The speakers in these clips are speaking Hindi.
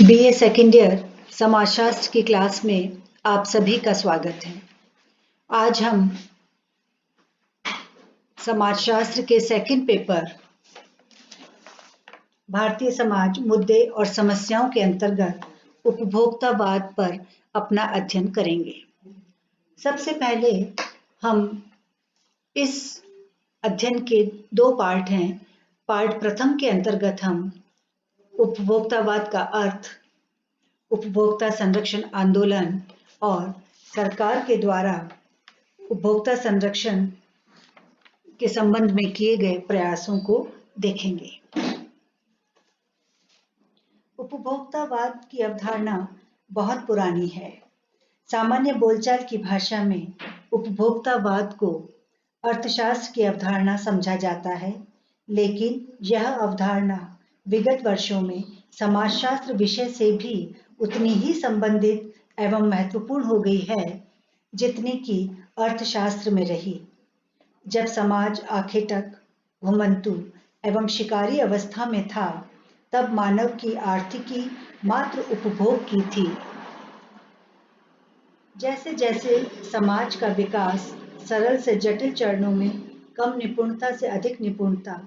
बीए सेकेंड ईयर समाजशास्त्र की क्लास में आप सभी का स्वागत है। आज हम समाजशास्त्र के सेकंड पेपर भारतीय समाज मुद्दे और समस्याओं के अंतर्गत उपभोक्तावाद पर अपना अध्ययन करेंगे। सबसे पहले हम इस अध्ययन के दो पार्ट हैं। पार्ट प्रथम के अंतर्गत हम उपभोक्तावाद का अर्थ, उपभोक्ता संरक्षण आंदोलन और सरकार के द्वारा उपभोक्ता संरक्षण के संबंध में किए गए प्रयासों को देखेंगे। उपभोक्तावाद की अवधारणा बहुत पुरानी है। सामान्य बोलचाल की भाषा में उपभोक्तावाद को अर्थशास्त्र की अवधारणा समझा जाता है, लेकिन यह अवधारणा विगत वर्षों में समाजशास्त्र विषय से भी उतनी ही संबंधित एवं महत्वपूर्ण हो गई है जितनी कि अर्थशास्त्र में रही। जब समाज आखेटक, घुमंतु एवं शिकारी अवस्था में था, तब मानव की आर्थिकी मात्र उपभोग की थी। जैसे जैसे समाज का विकास सरल से जटिल चरणों में कम निपुणता से अधिक निपुणता,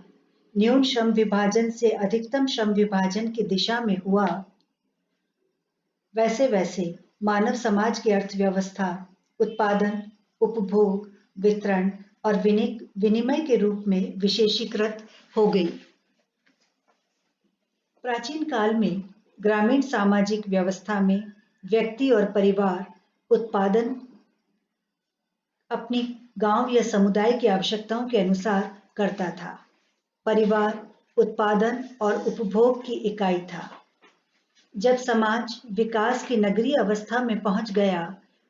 न्यून श्रम विभाजन से अधिकतम श्रम विभाजन की दिशा में हुआ, वैसे वैसे मानव समाज की अर्थव्यवस्था उत्पादन, उपभोग, वितरण और विनिमय के रूप में विशेषीकृत हो गई। प्राचीन काल में ग्रामीण सामाजिक व्यवस्था में व्यक्ति और परिवार उत्पादन अपनी गांव या समुदाय की आवश्यकताओं के अनुसार करता था। परिवार उत्पादन और उपभोग की इकाई था। जब समाज विकास की नगरीय अवस्था में पहुंच गया,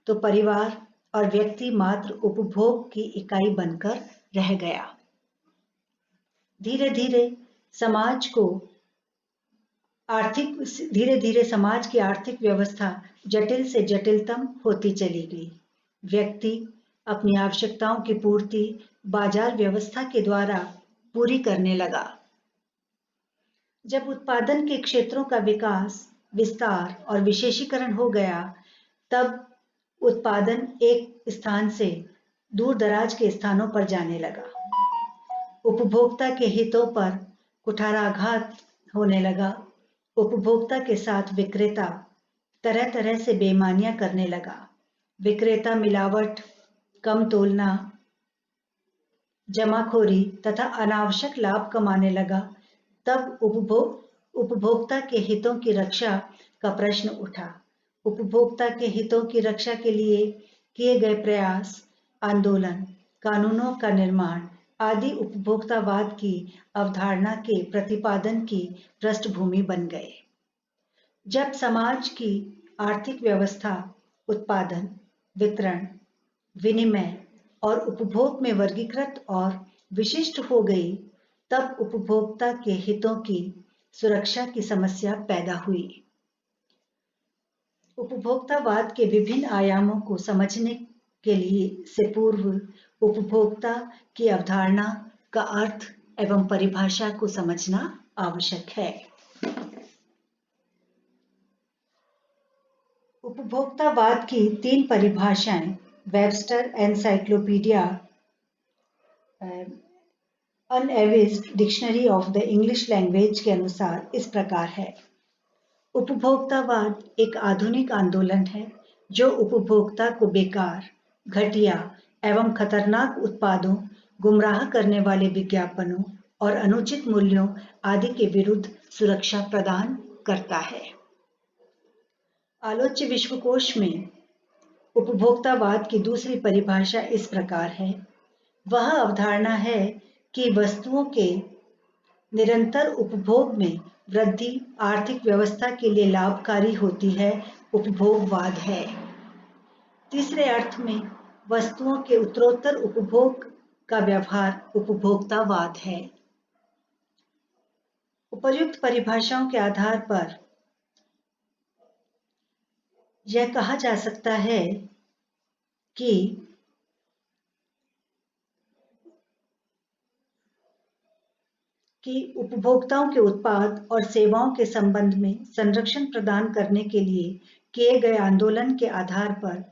तो परिवार और व्यक्ति मात्र उपभोग की इकाई बनकर रह गया। धीरे धीरे समाज की आर्थिक व्यवस्था जटिल से जटिलतम होती चली गई। व्यक्ति अपनी आवश्यकताओं की पूर्ति बाजार व्यवस्था के द्वारा पूरी करने लगा। जब उत्पादन के क्षेत्रों का विकास, विस्तार और विशेषीकरण हो गया, तब उत्पादन एक स्थान से दूर दराज के स्थानों पर जाने लगा। उपभोक्ता के हितों पर कुठाराघात होने लगा। उपभोक्ता के साथ विक्रेता तरह तरह से बेईमानियां करने लगा। विक्रेता मिलावट, कम तोलना, जमाखोरी तथा अनावश्यक लाभ कमाने लगा। तब उपभोक्ता के हितों की रक्षा का प्रश्न उठा। उपभोक्ता के हितों की रक्षा के लिए किए गए प्रयास, आंदोलन, कानूनों का निर्माण आदि उपभोक्तावाद की अवधारणा के प्रतिपादन की पृष्ठभूमि बन गए। जब समाज की आर्थिक व्यवस्था उत्पादन, वितरण, विनिमय और उपभोग में वर्गीकृत और विशिष्ट हो गई, तब उपभोक्ता के हितों की सुरक्षा की समस्या पैदा हुई। उपभोक्तावाद के विभिन्न आयामों को समझने के लिए से पूर्व उपभोक्ता की अवधारणा का अर्थ एवं परिभाषा को समझना आवश्यक है। उपभोक्तावाद की तीन परिभाषाएं Webster encyclopedia unabridged dictionary of the English language के अनुसार इस प्रकार है। उपभोक्तावाद एक आधुनिक आंदोलन है जो उपभोक्ता को बेकार, घटिया एवं खतरनाक उत्पादों, गुमराह करने वाले विज्ञापनों और अनुचित मूल्यों आदि के विरुद्ध सुरक्षा प्रदान करता है। आलोच्य विश्वकोश में उपभोक्तावाद की दूसरी परिभाषा इस प्रकार है। वह अवधारणा है कि वस्तुओं के निरंतर उपभोग में वृद्धि आर्थिक व्यवस्था के लिए लाभकारी होती है, उपभोगवाद है। तीसरे अर्थ में वस्तुओं के उत्तरोत्तर उपभोग का व्यवहार उपभोक्तावाद है। उपर्युक्त परिभाषाओं के आधार पर यह कहा जा सकता है कि उपभोक्ताओं के उत्पाद और सेवाओं के संबंध में संरक्षण प्रदान करने के लिए किए गए आंदोलन के आधार पर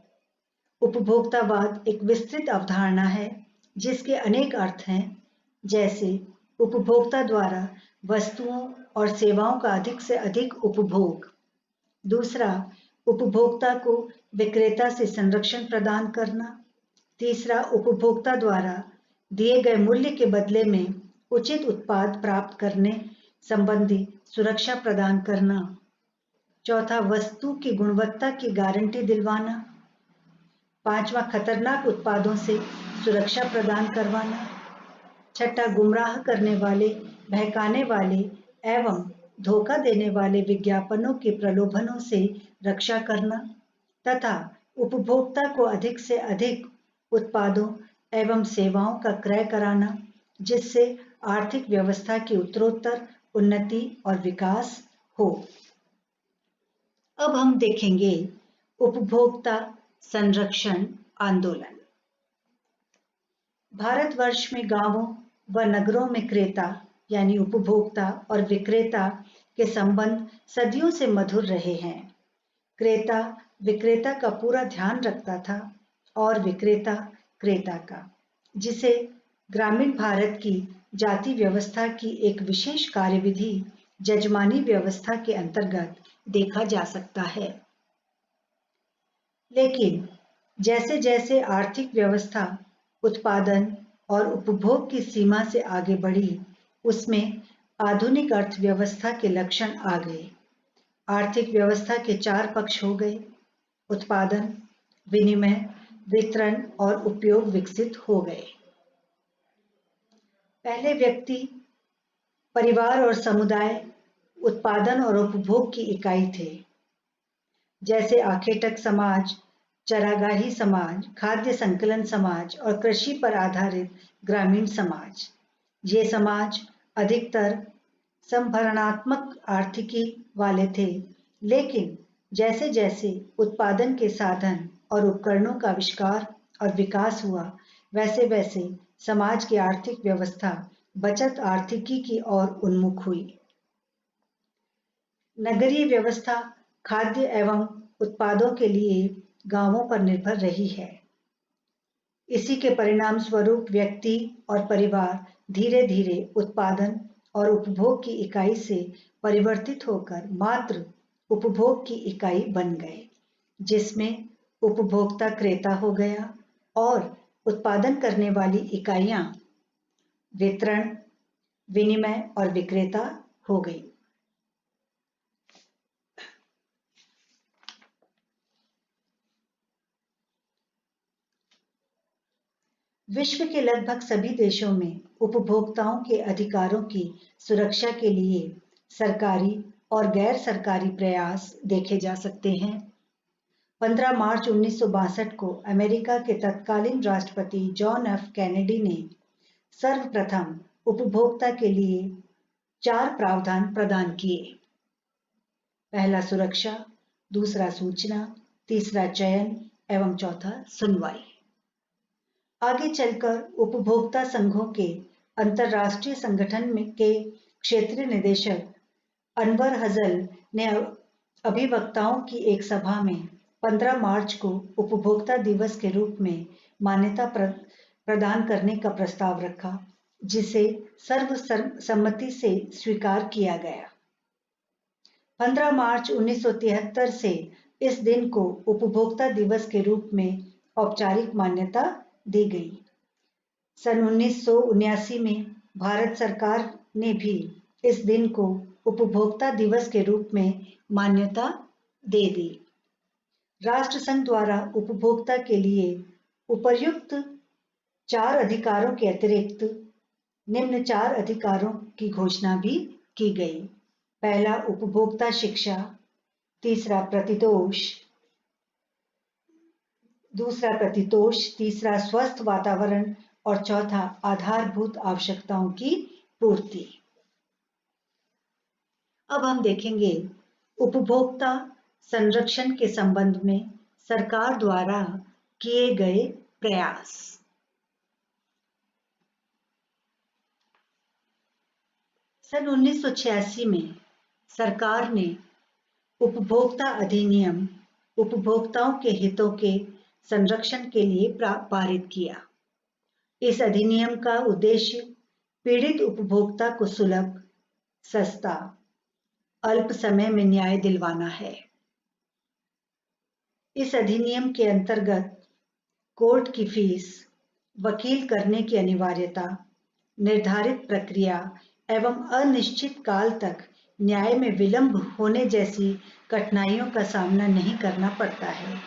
उपभोक्तावाद एक विस्तृत अवधारणा है जिसके अनेक अर्थ हैं, जैसे उपभोक्ता द्वारा वस्तुओं और सेवाओं का अधिक से अधिक उपभोग। दूसरा, उपभोक्ता को विक्रेता से संरक्षण प्रदान करना। तीसरा, उपभोक्ता द्वारा दिए गए मूल्य के बदले में उचित उत्पाद प्राप्त करने संबंधी सुरक्षा प्रदान करना। चौथा, वस्तु की गुणवत्ता की गारंटी दिलवाना। पांचवा, खतरनाक उत्पादों से सुरक्षा प्रदान करवाना। छठा, गुमराह करने वाले, बहकाने वाले एवं धोखा देने वाले विज्ञापनों के प्रलोभनों से रक्षा करना तथा उपभोक्ता को अधिक से अधिक उत्पादों एवं सेवाओं का क्रय कराना, जिससे आर्थिक व्यवस्था की उत्तरोत्तर उन्नति और विकास हो। अब हम देखेंगे उपभोक्ता संरक्षण आंदोलन। भारतवर्ष में गांवों व नगरों में क्रेता यानी उपभोक्ता और विक्रेता के संबंध सदियों से मधुर रहे हैं। क्रेता विक्रेता का पूरा ध्यान रखता था और विक्रेता क्रेता का, जिसे ग्रामीण भारत की जाति व्यवस्था की एक विशेष कार्यविधि जजमानी व्यवस्था के अंतर्गत देखा जा सकता है। लेकिन जैसे जैसे आर्थिक व्यवस्था उत्पादन और उपभोग की सीमा से आगे बढ़ी, उसमें आधुनिक अर्थव्यवस्था के लक्षण आ गए। आर्थिक व्यवस्था के चार पक्ष हो गए: उत्पादन, विनिमय, वितरण और उपयोग विकसित हो गए। पहले व्यक्ति, परिवार और समुदाय उत्पादन और उपभोग की इकाई थे, जैसे आखेटक समाज, चरागाही समाज, खाद्य संकलन समाज और कृषि पर आधारित ग्रामीण समाज। ये समाज अधिकतर संभरणात्मक आर्थिकी वाले थे, लेकिन जैसे जैसे उत्पादन के साधन और उपकरणों का आविष्कार और विकास हुआ, वैसे वैसे समाज की आर्थिक व्यवस्था बचत आर्थिकी की ओर उन्मुख हुई। नगरीय व्यवस्था खाद्य एवं उत्पादों के लिए गांवों पर निर्भर रही है। इसी के परिणाम स्वरूप व्यक्ति और परिवार धीरे धीरे उत्पादन और उपभोग की इकाई से परिवर्तित होकर मात्र उपभोग की इकाई बन गए, जिसमें उपभोक्ता क्रेता हो गया और उत्पादन करने वाली इकाइयां वितरण, विनिमय और विक्रेता हो गई। विश्व के लगभग सभी देशों में उपभोक्ताओं के अधिकारों की सुरक्षा के लिए सरकारी और गैर सरकारी प्रयास देखे जा सकते हैं। 15 मार्च 1962 को अमेरिका के तत्कालीन राष्ट्रपति जॉन एफ कैनेडी ने सर्वप्रथम उपभोक्ता के लिए 4 प्रावधान प्रदान किए: पहला सुरक्षा, दूसरा सूचना, तीसरा चयन एवं चौथा सुनवाई। आगे चलकर उपभोक्ता संघों के अंतरराष्ट्रीय संगठन के क्षेत्रीय निदेशक अनवर हजल ने अभिवक्ताओं की एक सभा में 15 मार्च को उपभोक्ता दिवस के रूप में मान्यता प्रदान करने का प्रस्ताव रखा, जिसे सर्वसम्मति से स्वीकार किया गया। 15 मार्च 1973 से इस दिन को उपभोक्ता दिवस के रूप में औपचारिक मान्यता दी गई। सन 1979 में भारत सरकार ने भी इस दिन को उपभोक्ता दिवस के रूप में मान्यता दे दी। राष्ट्रसंघ द्वारा उपभोक्ता के लिए उपर्युक्त 4 अधिकारों के अतिरिक्त निम्न 4 अधिकारों की घोषणा भी की गई: पहला उपभोक्ता शिक्षा, तीसरा प्रतितोष, दूसरा प्रतितोष, तीसरा स्वस्थ वातावरण और चौथा आधारभूत आवश्यकताओं की पूर्ति। अब हम देखेंगे उपभोक्ता संरक्षण के संबंध में सरकार द्वारा किए गए प्रयास। सन 1986 में सरकार ने उपभोक्ता अधिनियम उपभोक्ताओं के हितों के संरक्षण के लिए पारित किया। इस अधिनियम का उद्देश्य पीड़ित उपभोक्ता को सुलभ, सस्ता, अल्प समय में न्याय दिलवाना है। इस अधिनियम के अंतर्गत कोर्ट की फीस, वकील करने की अनिवार्यता, निर्धारित प्रक्रिया एवं अनिश्चित काल तक न्याय में विलंब होने जैसी कठिनाइयों का सामना नहीं करना पड़ता है।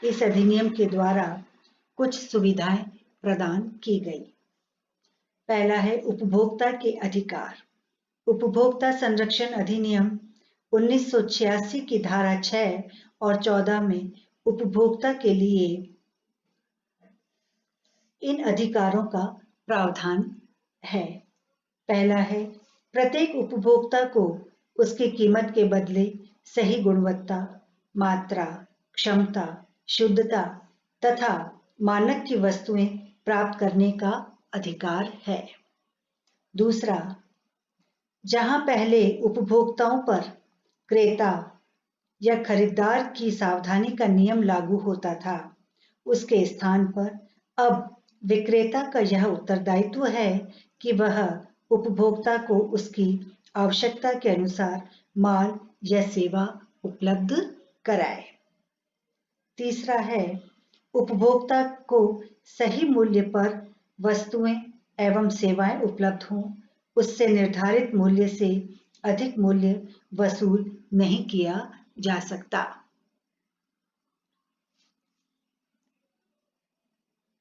इस अधिनियम के द्वारा कुछ सुविधाएं प्रदान की गई। पहला है उपभोक्ता के अधिकार। उपभोक्ता संरक्षण अधिनियम 1986 की धारा 6 और 14 में उपभोक्ता के लिए इन अधिकारों का प्रावधान है। पहला है, प्रत्येक उपभोक्ता को उसकी कीमत के बदले सही गुणवत्ता, मात्रा, क्षमता, शुद्धता तथा मानक की वस्तुएं प्राप्त करने का अधिकार है। दूसरा, जहां पहले उपभोक्ताओं पर क्रेता या खरीदार की सावधानी का नियम लागू होता था, उसके स्थान पर अब विक्रेता का यह उत्तरदायित्व है कि वह उपभोक्ता को उसकी आवश्यकता के अनुसार माल या सेवा उपलब्ध कराए। तीसरा है, उपभोक्ता को सही मूल्य पर वस्तुएं एवं सेवाएं उपलब्ध हों, उससे निर्धारित मूल्य से अधिक मूल्य वसूल नहीं किया जा सकता।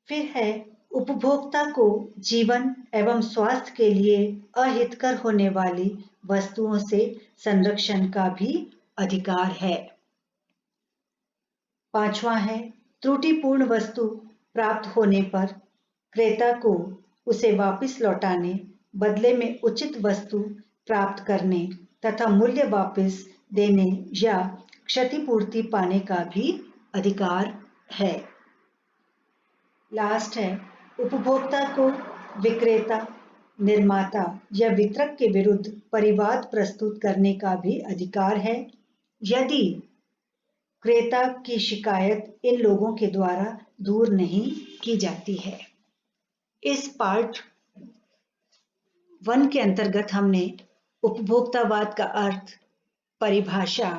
फिर है, उपभोक्ता को जीवन एवं स्वास्थ्य के लिए अहितकर होने वाली वस्तुओं से संरक्षण का भी अधिकार है। पांचवा है, त्रुटिपूर्ण वस्तु प्राप्त होने पर क्रेता को उसे वापस लौटाने, बदले में उचित वस्तु प्राप्त करने तथा मूल्य वापस देने या क्षतिपूर्ति पाने का भी अधिकार है। लास्ट है, उपभोक्ता को विक्रेता, निर्माता या वितरक के विरुद्ध परिवाद प्रस्तुत करने का भी अधिकार है, यदि क्रेता की शिकायत इन लोगों के द्वारा दूर नहीं की जाती है। इस पार्ट 1 के अंतर्गत हमने उपभोक्तावाद का अर्थ, परिभाषा,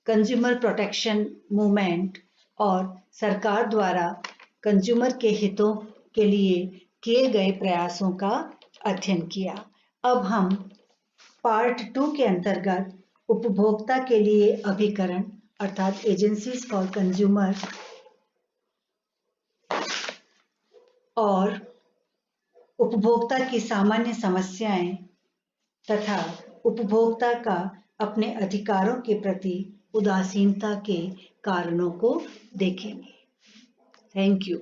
कंज्यूमर प्रोटेक्शन मूवमेंट और सरकार द्वारा कंज्यूमर के हितों के लिए किए गए प्रयासों का अध्ययन किया। अब हम पार्ट 2 के अंतर्गत उपभोक्ता के लिए अभिकरण अर्थात एजेंसीज फॉर कंज्यूमर और उपभोक्ता की सामान्य समस्याएं तथा उपभोक्ता का अपने अधिकारों के प्रति उदासीनता के कारणों को देखेंगे। Thank you.